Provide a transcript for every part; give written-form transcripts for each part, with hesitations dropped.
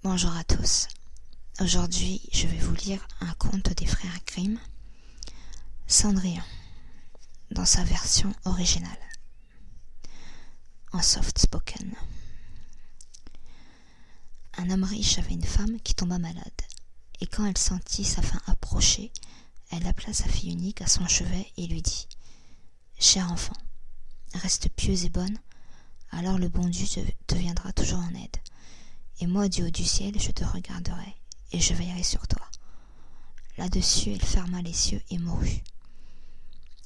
Bonjour à tous. Aujourd'hui, je vais vous lire un conte des frères Grimm, Cendrillon, dans sa version originale, en soft spoken. Un homme riche avait une femme qui tomba malade, et quand elle sentit sa fin approcher, elle appela sa fille unique à son chevet et lui dit : « Cher enfant, reste pieuse et bonne, alors le bon Dieu te viendra toujours en aide. Et moi, du haut du ciel, je te regarderai, et je veillerai sur toi. » Là-dessus, elle ferma les yeux et mourut.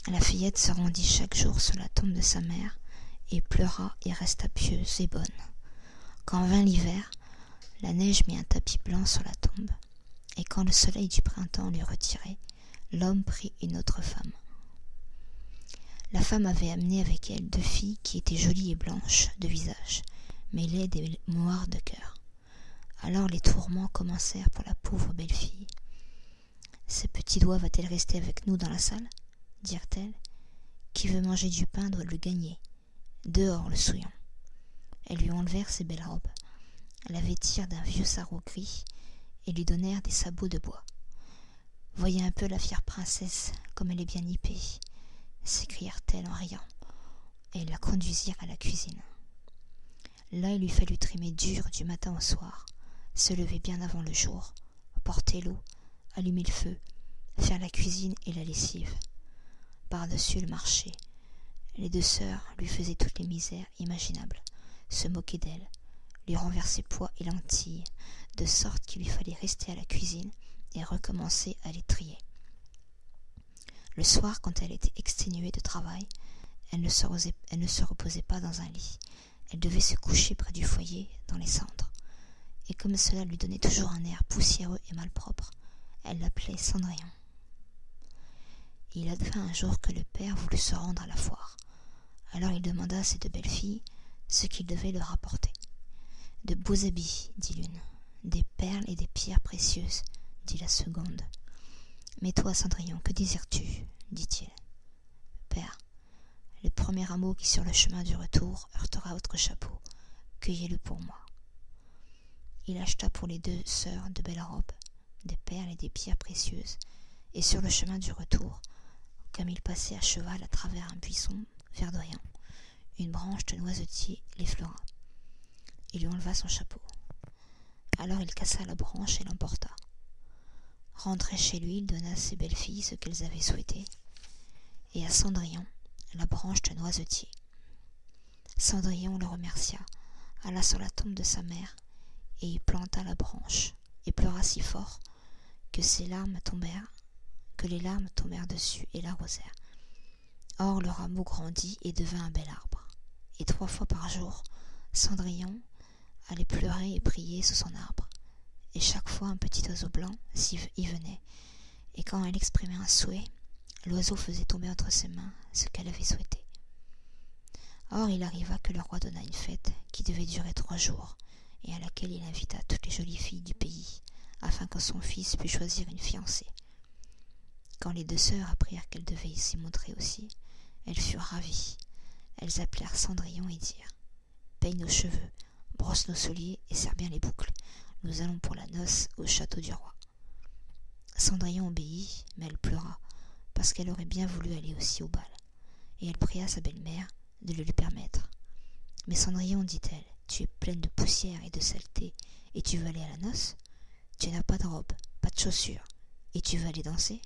La fillette se rendit chaque jour sur la tombe de sa mère, et pleura et resta pieuse et bonne. Quand vint l'hiver, la neige mit un tapis blanc sur la tombe, et quand le soleil du printemps l'eut retiré, l'homme prit une autre femme. La femme avait amené avec elle 2 filles qui étaient jolies et blanches de visage, mais laides et noires de cœur. Alors les tourments commencèrent pour la pauvre belle-fille. « Ce petit doigt va-t-elle rester avec nous dans la salle ?» dirent-elles. « Qui veut manger du pain doit le gagner. Dehors le souillon. » Elles lui enlevèrent ses belles robes, la vêtirent d'un vieux sarrau gris et lui donnèrent des sabots de bois. « Voyez un peu la fière princesse, comme elle est bien nippée !» s'écrièrent-elles en riant, et la conduisirent à la cuisine. Là, il lui fallut trimer dur du matin au soir, se lever bien avant le jour, porter l'eau, allumer le feu, faire la cuisine et la lessive. Par-dessus le marché, les 2 sœurs lui faisaient toutes les misères imaginables, se moquaient d'elle, lui renversaient pois et lentilles, de sorte qu'il lui fallait rester à la cuisine et recommencer à les trier. Le soir, quand elle était exténuée de travail, elle ne se reposait pas dans un lit. Elle devait se coucher près du foyer, dans les cendres. Et comme cela lui donnait toujours un air poussiéreux et malpropre, elle l'appelait Cendrillon. Il advint un jour que le père voulut se rendre à la foire. Alors il demanda à ses 2 belles filles ce qu'il devait leur apporter. « De beaux habits, dit l'une. « Des perles et des pierres précieuses, dit la seconde. « Mais toi, Cendrillon, que désires-tu » dit-il. « Père, le premier rameau qui sur le chemin du retour heurtera votre chapeau. Cueillez-le pour moi. » Il acheta pour les 2 sœurs de belles robes, des perles et des pierres précieuses, et sur le chemin du retour, comme il passait à cheval à travers un buisson verdoyant, une branche de noisetier l'effleura. Il lui enleva son chapeau. Alors il cassa la branche et l'emporta. Rentré chez lui, il donna à ses belles filles ce qu'elles avaient souhaité, et à Cendrillon la branche de noisetier. Cendrillon le remercia, alla sur la tombe de sa mère, et y planta la branche, et pleura si fort que les larmes tombèrent dessus et l'arrosèrent. Or le rameau grandit et devint un bel arbre, et 3 fois par jour, Cendrillon allait pleurer et prier sous son arbre, et chaque fois un petit oiseau blanc y venait, et quand elle exprimait un souhait, l'oiseau faisait tomber entre ses mains ce qu'elle avait souhaité. Or il arriva que le roi donna une fête qui devait durer 3 jours, et à laquelle il invita toutes les jolies filles du pays, afin que son fils pût choisir une fiancée. Quand les 2 sœurs apprirent qu'elles devaient s'y montrer aussi, elles furent ravies. Elles appelèrent Cendrillon et dirent : « Peille nos cheveux, brosse nos souliers et serre bien les boucles. Nous allons pour la noce au château du roi. » Cendrillon obéit, mais elle pleura, parce qu'elle aurait bien voulu aller aussi au bal, et elle pria sa belle-mère de le lui permettre. « Mais Cendrillon, dit-elle, tu es pleine de poussière et de saleté, et tu veux aller à la noce ? Tu n'as pas de robe, pas de chaussures, et tu veux aller danser ?»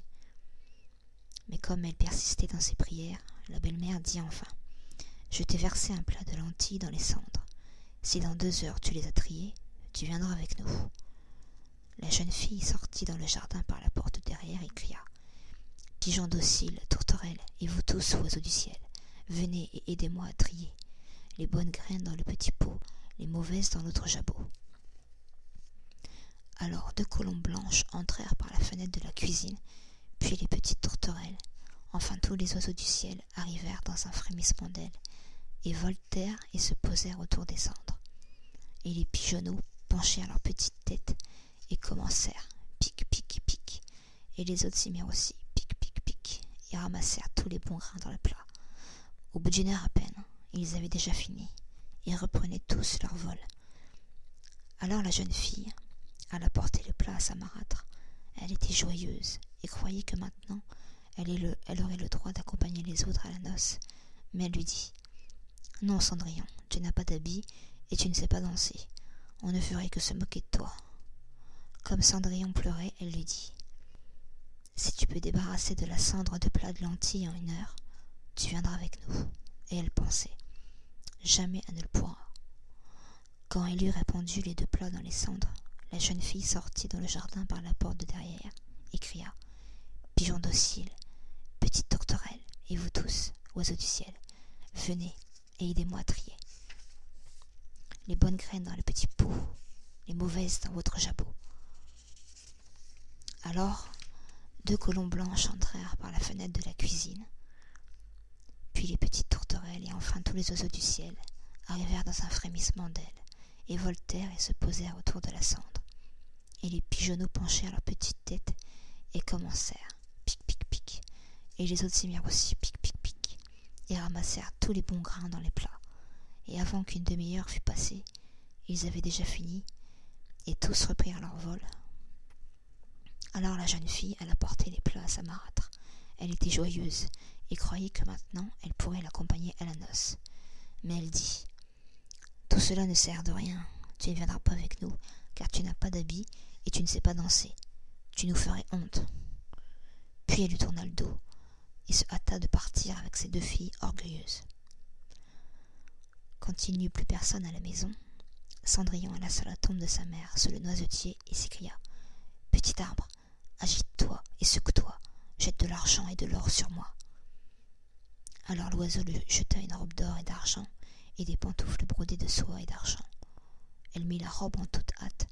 Mais comme elle persistait dans ses prières, la belle-mère dit enfin : « Je t'ai versé un plat de lentilles dans les cendres. Si dans 2 heures tu les as triées, tu viendras avec nous. » La jeune fille sortit dans le jardin par la porte derrière et cria : « Pigeons dociles, tourterelles, et vous tous, oiseaux du ciel, venez et aidez-moi à trier. Les bonnes graines dans le petit pot, les mauvaises dans l'autre jabot. » Alors 2 colombes blanches entrèrent par la fenêtre de la cuisine, puis les petites tourterelles. Enfin tous les oiseaux du ciel arrivèrent dans un frémissement d'ailes, et voltèrent et se posèrent autour des cendres. Et les pigeonneaux penchèrent leurs petites têtes et commencèrent pic, pic, pic, et les autres s'y mirent aussi, pic, pic, pic, et ramassèrent tous les bons grains dans le plat. Au bout d'1 heure à peine, ils avaient déjà fini, et reprenaient tous leur vol. Alors la jeune fille alla porter le plat à sa marâtre. Elle était joyeuse et croyait que maintenant elle aurait le droit d'accompagner les autres à la noce. Mais elle lui dit « Non, Cendrillon, tu n'as pas d'habit et tu ne sais pas danser. On ne ferait que se moquer de toi. » Comme Cendrillon pleurait, elle lui dit « Si tu peux débarrasser de la cendre de plat de lentilles en 1 heure, tu viendras avec nous. » Et elle pensait « Jamais elle ne le pourra. » Quand elle eut répandu les 2 plats dans les cendres, la jeune fille sortit dans le jardin par la porte de derrière et cria « Pigeons dociles, petites tourterelles, et vous tous, oiseaux du ciel, venez et aidez-moi à trier. Les bonnes graines dans le petit pot, les mauvaises dans votre jabot. » Alors, 2 colons blancs entrèrent par la fenêtre de la cuisine. Puis les petites tourterelles et enfin tous les oiseaux du ciel arrivèrent dans un frémissement d'ailes et voltèrent et se posèrent autour de la cendre. Et les pigeonneaux penchèrent leurs petites têtes et commencèrent pic pic pic. Et les autres s'y mirent aussi pic pic pic et ramassèrent tous les bons grains dans les plats. Et avant qu'une demi-heure fût passée, ils avaient déjà fini et tous reprirent leur vol. Alors la jeune fille alla porter les plats à sa marâtre. Elle était joyeuse et croyait que maintenant elle pourrait l'accompagner à la noce. Mais elle dit « Tout cela ne sert de rien, tu ne viendras pas avec nous, car tu n'as pas d'habit et tu ne sais pas danser. Tu nous ferais honte. » Puis elle lui tourna le dos et se hâta de partir avec ses 2 filles orgueilleuses. Quand il n'y eut plus personne à la maison, Cendrillon alla sur la tombe de sa mère, sous le noisetier, et s'écria « Petit arbre, agite-toi et secoue-toi, jette de l'argent et de l'or sur moi. » Alors l'oiseau lui jeta une robe d'or et d'argent et des pantoufles brodées de soie et d'argent. Elle mit la robe en toute hâte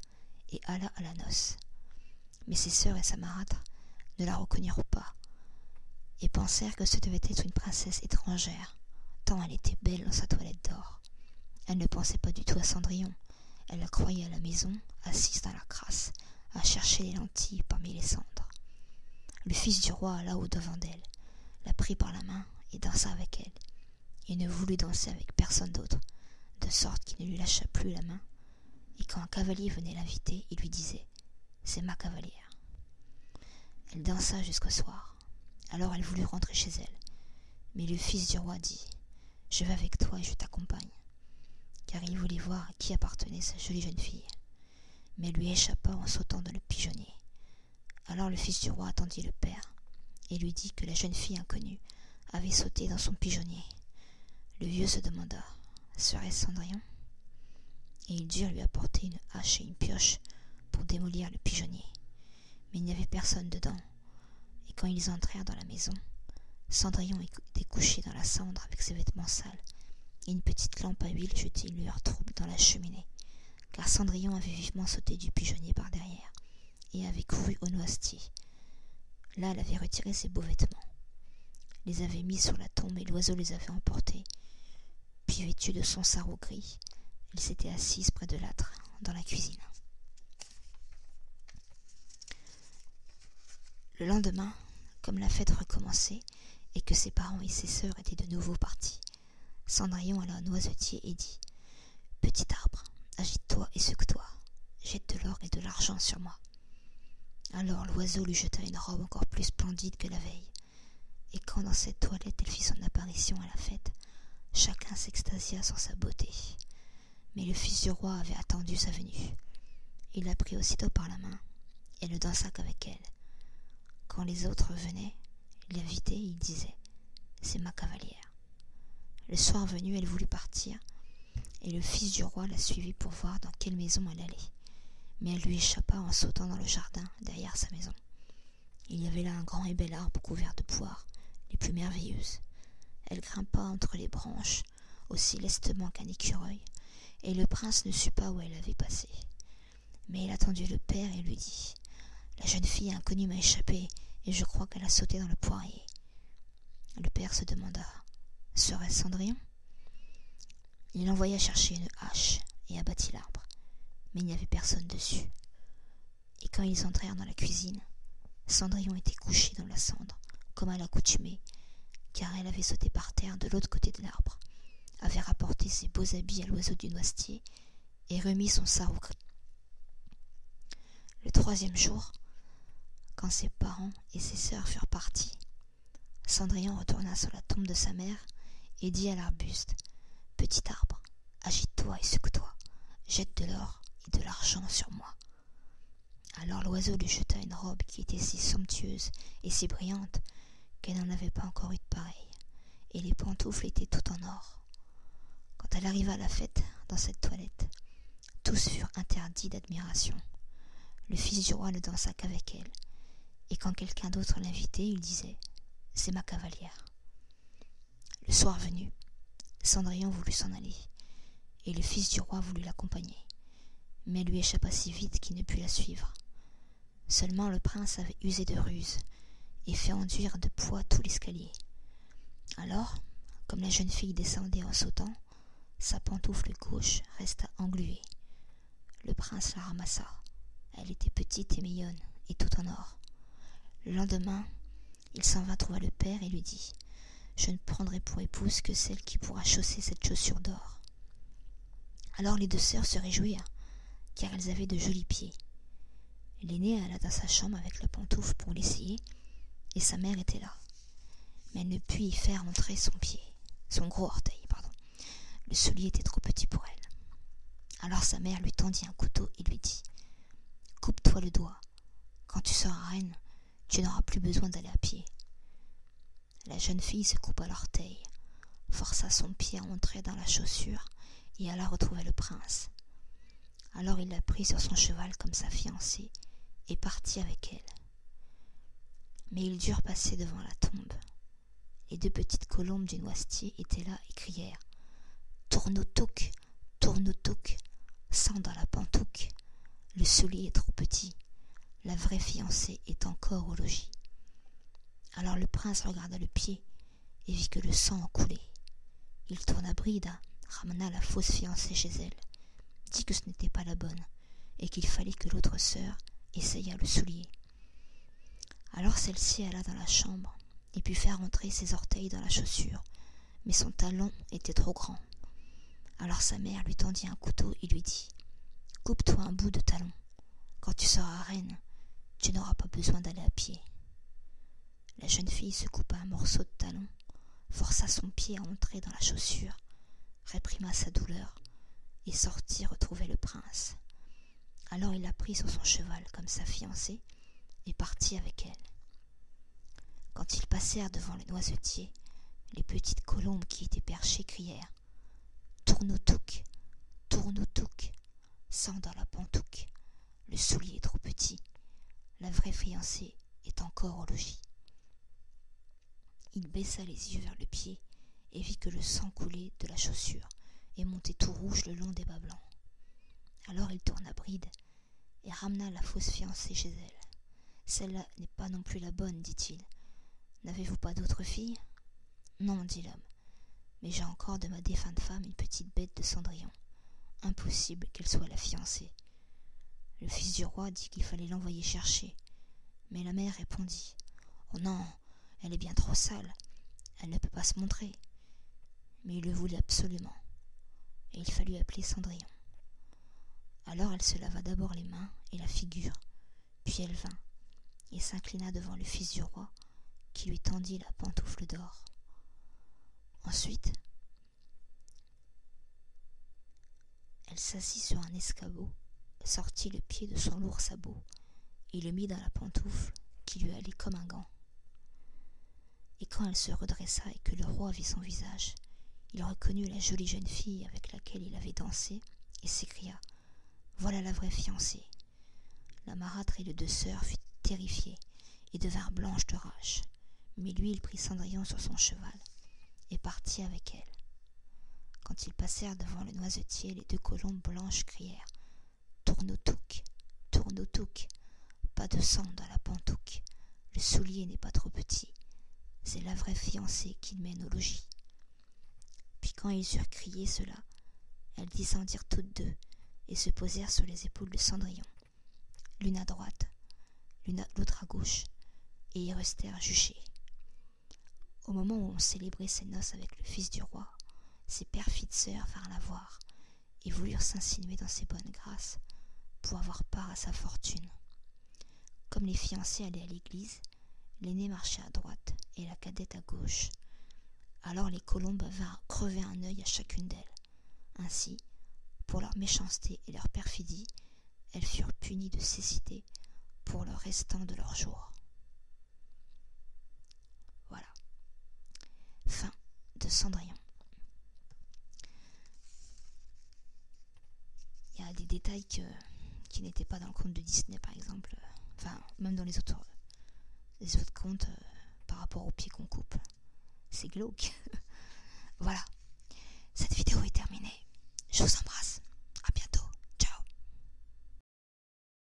et alla à la noce. Mais ses sœurs et sa marâtre ne la reconnurent pas et pensèrent que ce devait être une princesse étrangère, tant elle était belle dans sa toilette d'or. Elle ne pensait pas du tout à Cendrillon. Elle la croyait à la maison, assise dans la crasse, à chercher les lentilles parmi les cendres. Le fils du roi alla au-devant d'elle, la prit par la main et dansa avec elle. Il ne voulut danser avec personne d'autre, de sorte qu'il ne lui lâcha plus la main, et quand un cavalier venait l'inviter, il lui disait « C'est ma cavalière ». Elle dansa jusqu'au soir. Alors elle voulut rentrer chez elle. Mais le fils du roi dit « Je vais avec toi et je t'accompagne », car il voulait voir à qui appartenait sa jolie jeune fille. Mais elle lui échappa en sautant dans le pigeonnier. Alors le fils du roi attendit le père et lui dit que la jeune fille inconnue avait sauté dans son pigeonnier. Le vieux se demanda « Serait-ce Cendrillon ?» Et ils durent lui apporter une hache et une pioche pour démolir le pigeonnier. Mais il n'y avait personne dedans, et quand ils entrèrent dans la maison, Cendrillon était couché dans la cendre avec ses vêtements sales, et une petite lampe à huile jetait une lueur trouble dans la cheminée, car Cendrillon avait vivement sauté du pigeonnier par derrière, et avait couru au noisetier. Là, elle avait retiré ses beaux vêtements, les avait mis sur la tombe et l'oiseau les avait emportés. Puis vêtue de son sarrau gris, elle s'était assise près de l'âtre, dans la cuisine. Le lendemain, comme la fête recommençait et que ses parents et ses sœurs étaient de nouveau partis, Cendrillon alla au noisetier et dit « Petit arbre, agite-toi et secoue-toi, jette de l'or et de l'argent sur moi. » Alors l'oiseau lui jeta une robe encore plus splendide que la veille, et quand dans cette toilette elle fit son apparition à la fête, chacun s'extasia sur sa beauté. Mais le fils du roi avait attendu sa venue. Il la prit aussitôt par la main et ne dansa qu'avec elle. Quand les autres venaient l'inviter, il disait « C'est ma cavalière. » Le soir venu, elle voulut partir, et le fils du roi la suivit pour voir dans quelle maison elle allait. Mais elle lui échappa en sautant dans le jardin derrière sa maison. Il y avait là un grand et bel arbre couvert de poires, les plus merveilleuses. Elle grimpa entre les branches, aussi lestement qu'un écureuil, et le prince ne sut pas où elle avait passé. Mais il attendit le père et lui dit « La jeune fille inconnue m'a échappé, et je crois qu'elle a sauté dans le poirier. » Le père se demanda « Serait-ce Cendrillon ?» Il envoya chercher une hache et abattit l'arbre, mais il n'y avait personne dessus. Et quand ils entrèrent dans la cuisine, Cendrillon était couchée dans la cendre, comme à l'accoutumée, car elle avait sauté par terre de l'autre côté de l'arbre, avait rapporté ses beaux habits à l'oiseau du noisetier et remis son sarrau gris. Le 3e jour, quand ses parents et ses sœurs furent partis, Cendrillon retourna sur la tombe de sa mère et dit à l'arbuste : « Petit arbre, agite-toi et secoue-toi, jette de l'or et de l'argent sur moi. » Alors l'oiseau lui jeta une robe qui était si somptueuse et si brillante qu'elle n'en avait pas encore eu de pareille, et les pantoufles étaient toutes en or. Quand elle arriva à la fête, dans cette toilette, tous furent interdits d'admiration. Le fils du roi ne dansa qu'avec elle, et quand quelqu'un d'autre l'invitait, il disait : « C'est ma cavalière. » Le soir venu, Cendrillon voulut s'en aller, et le fils du roi voulut l'accompagner, mais elle lui échappa si vite qu'il ne put la suivre. Seulement le prince avait usé de ruse et fait enduire de poids tout l'escalier. Alors, comme la jeune fille descendait en sautant, sa pantoufle gauche resta engluée. Le prince la ramassa. Elle était petite et mignonne, et tout en or. Le lendemain, il s'en vint trouver le père et lui dit : « Je ne prendrai pour épouse que celle qui pourra chausser cette chaussure d'or. » Alors les 2 sœurs se réjouirent, car elles avaient de jolis pieds. L'aînée alla dans sa chambre avec la pantoufle pour l'essayer, et sa mère était là. Mais elle ne put y faire entrer son gros orteil. Le soulier était trop petit pour elle. Alors sa mère lui tendit un couteau et lui dit : « Coupe-toi le doigt. Quand tu seras reine, tu n'auras plus besoin d'aller à pied. » La jeune fille se coupa l'orteil, força son pied à entrer dans la chaussure et alla retrouver le prince. Alors il la prit sur son cheval comme sa fiancée et partit avec elle. Mais ils durent passer devant la tombe. Les 2 petites colombes du noisetier étaient là et crièrent : « Tourne-touc, sang dans la pantouque, le soulier est trop petit, la vraie fiancée est encore au logis. » Alors le prince regarda le pied et vit que le sang en coulait. Il tourna bride, ramena la fausse fiancée chez elle, dit que ce n'était pas la bonne et qu'il fallait que l'autre sœur essayât le soulier. Alors celle-ci alla dans la chambre et put faire entrer ses orteils dans la chaussure, mais son talon était trop grand. Alors sa mère lui tendit un couteau et lui dit : « Coupe-toi un bout de talon. Quand tu seras reine, tu n'auras pas besoin d'aller à pied. » La jeune fille se coupa un morceau de talon, força son pied à entrer dans la chaussure, réprima sa douleur et sortit retrouver le prince. Alors il la prit sur son cheval comme sa fiancée et partit avec elle. Quand ils passèrent devant le noisetier, les petites colombes qui étaient perchées crièrent : « Tourne-touc, sang dans la pantouque, le soulier est trop petit, la vraie fiancée est encore au logis. » Il baissa les yeux vers le pied et vit que le sang coulait de la chaussure et montait tout rouge le long des bas blancs. Alors il tourna bride et ramena la fausse fiancée chez elle. « Celle-là n'est pas non plus la bonne, dit-il. N'avez-vous pas d'autre fille ? » ?»« Non, dit l'homme, mais j'ai encore de ma défunte femme une petite bête de Cendrillon. Impossible qu'elle soit la fiancée. » Le fils du roi dit qu'il fallait l'envoyer chercher, mais la mère répondit : « Oh non, elle est bien trop sale, elle ne peut pas se montrer. » Mais il le voulait absolument, et il fallut appeler Cendrillon. Alors elle se lava d'abord les mains et la figure, puis elle vint et s'inclina devant le fils du roi, qui lui tendit la pantoufle d'or. Ensuite, elle s'assit sur un escabeau, sortit le pied de son lourd sabot et le mit dans la pantoufle qui lui allait comme un gant. Et quand elle se redressa et que le roi vit son visage, il reconnut la jolie jeune fille avec laquelle il avait dansé et s'écria : « Voilà la vraie fiancée. » La marâtre et les 2 sœurs furent terrifiées et devinrent blanches de rage, mais lui il prit Cendrillon sur son cheval et partit avec elle. Quand ils passèrent devant le noisetier, les 2 colombes blanches crièrent : « Tourne-touc, pas de sang dans la pantouque, le soulier n'est pas trop petit, c'est la vraie fiancée qu'il mène au logis. » Puis quand ils eurent crié cela, elles descendirent toutes 2 et se posèrent sur les épaules de Cendrillon, l'une à droite, l'autre à gauche, et y restèrent juchées. Au moment où on célébrait ses noces avec le fils du roi, ses perfides sœurs vinrent la voir et voulurent s'insinuer dans ses bonnes grâces pour avoir part à sa fortune. Comme les fiancés allaient à l'église, l'aînée marchait à droite et la cadette à gauche. Alors les colombes vinrent crever un œil à chacune d'elles. Ainsi, pour leur méchanceté et leur perfidie, elles furent punies de cécité pour le restant de leur jour. Voilà. Fin de Cendrillon. Il y a des détails qui n'étaient pas dans le conte de Disney, par exemple. Enfin, même dans les autres contes par rapport aux pieds qu'on coupe. C'est glauque. Voilà. Cette vidéo est terminée. Je vous embrasse.